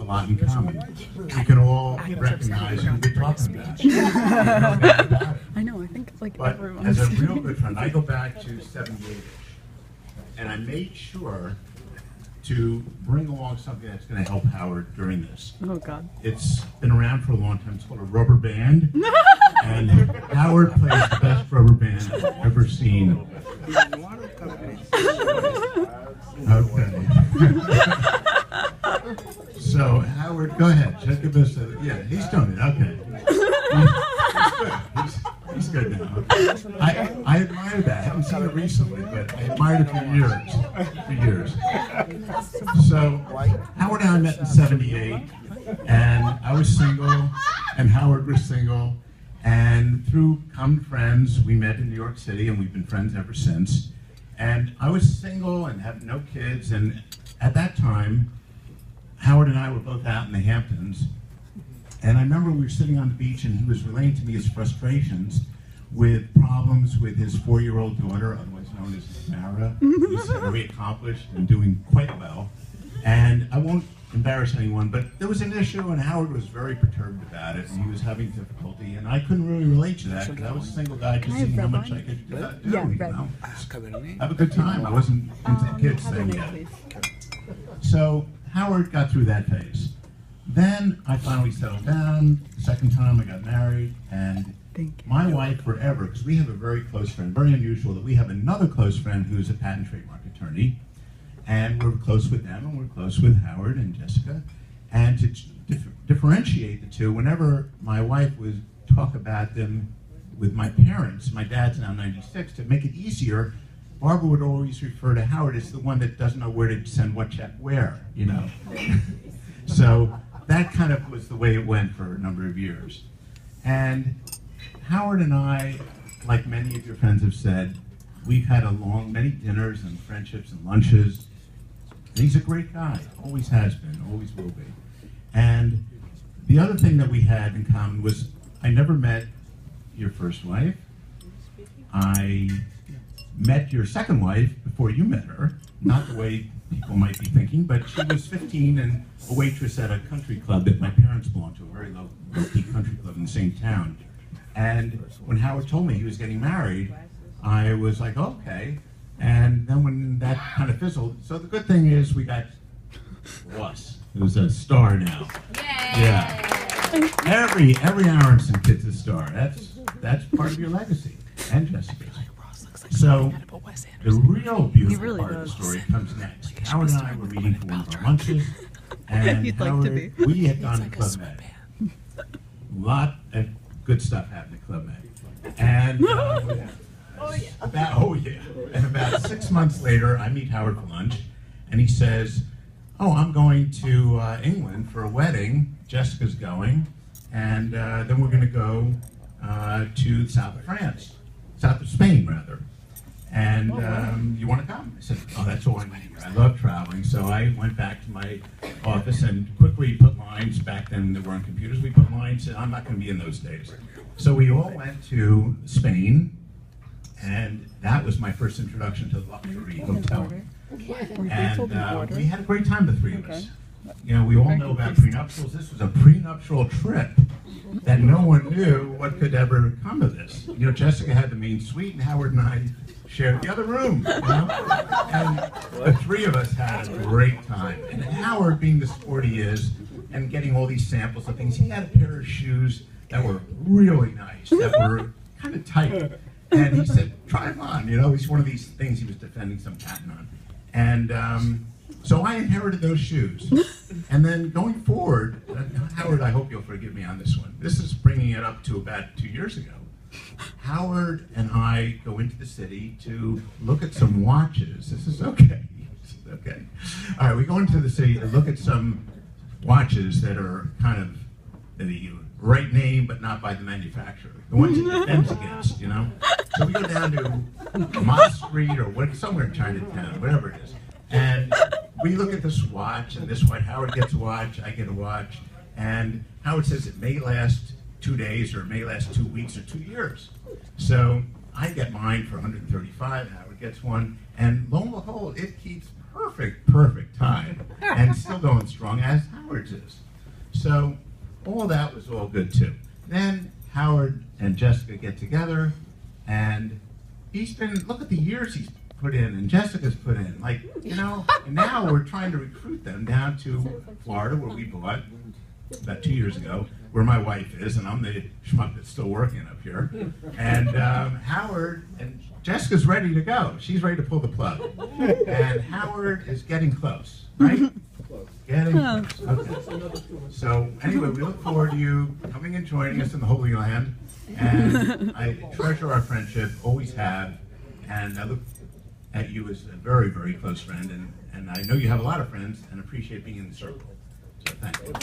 lot in common. We can all recognize who we're talking about. You know about it. I know, I think like But everyone. as a real good friend, I go back to 78, and I made sure to bring along something that's going to help Howard during this. Oh God. It's been around for a long time. It's called a rubber band. And Howard plays the best rubber band I've ever seen. Okay. So, Howard, go ahead. Just give us a, yeah, he's doing it. Okay. He's good now. I admire that. I haven't seen it recently, but I admired it for years. So, Howard and I met in 78, and I was single, and Howard was single, and through common friends, we met in New York City, and we've been friends ever since. And I was single and had no kids, and at that time, Howard and I were both out in the Hamptons, and I remember we were sitting on the beach, and he was relaying to me his frustrations with problems with his 4-year-old daughter, otherwise known as Mara, who's very accomplished and doing quite well. And I won't embarrass anyone, but there was an issue, and Howard was very perturbed about it, and he was having difficulty, and I couldn't really relate to that because I was a single guy just seeing how much I could do, you know? Have a good time. I wasn't into the kids thing yet. So Howard got through that phase. Then I finally settled down. The second time I got married, and my wife forever, because we have a very close friend, very unusual that we have another close friend who's a patent trademark attorney, and we're close with them, and we're close with Howard and Jessica. And to differentiate the two, whenever my wife would talk about them with my parents, my dad's now 96, to make it easier, Barbara would always refer to Howard as the one that doesn't know where to send what check where, you know. So that kind of was the way it went for a number of years. And Howard and I, like many of your friends have said, we've had many dinners and friendships and lunches. And he's a great guy, always has been, always will be. And the other thing that we had in common was I never met your first wife. I met your second wife before you met her, not the way people might be thinking, but she was 15 and a waitress at a country club that my parents belonged to, a very low-key country club in the same town. And when Howard told me he was getting married, I was like, okay. And then when that kind of fizzled, so the good thing is we got Ross, who's a star now. Yay! Yeah. Every Aronson kid's a star. That's part of your legacy, and Jessica's. So the real beautiful part of the story comes next. Howard and I were meeting for one of our lunches, and Howard, we had gone to Club Med. A lot of good stuff happened at Club Med. And and about 6 months later, I meet Howard for lunch, and he says, oh, I'm going to England for a wedding. Jessica's going, and then we're going to go to the south of France, south of Spain, rather. And you want to come? I said, oh, that's all I need. I love traveling. So I went back to my office and quickly put lines. Back then there weren't computers. We put lines. I'm not going to be in those days. So we all went to Spain, and that was my first introduction to the luxury hotel. And we had a great time, the three of us. You know, we all know about prenuptials. This was a prenuptial trip that no one knew what could ever come of this. You know, Jessica had the main suite, and Howard and I shared the other room. You know? And the three of us had a great time. And Howard, being the sport he is, and getting all these samples of things, he had a pair of shoes that were really nice, that were kind of tight. And he said, try them on. You know, it's one of these things he was defending some patent on. And so I inherited those shoes. And then going forward, Howard, I hope you'll forgive me on this one. This is bringing it up to about 2 years ago. Howard and I go into the city to look at some watches. This is okay. This is okay. All right, we go into the city to look at some watches that are kind of the right name, but not by the manufacturer. The ones he defends against, you know? So we go down to Mott Street or somewhere in Chinatown, whatever it is. And we look at this watch, and this watch, Howard gets a watch, I get a watch, and Howard says it may last 2 days, or it may last 2 weeks, or 2 years. So I get mine for $135, Howard gets one, and lo and behold, it keeps perfect time, and still going strong as Howard's is. So all that was all good too. Then Howard and Jessica get together, and look at the years he's put in and Jessica's put in. Like, you know, and now we're trying to recruit them down to Florida, where we bought about 2 years ago, where my wife is, and I'm the schmuck that's still working up here. And Howard and Jessica's ready to go. She's ready to pull the plug. And Howard is getting close, right? Getting close. Okay. So anyway, we look forward to you coming and joining us in the Holy Land. And I treasure our friendship, always have. And I look at you as a very, very close friend. And I know you have a lot of friends and appreciate being in the circle. So thank you.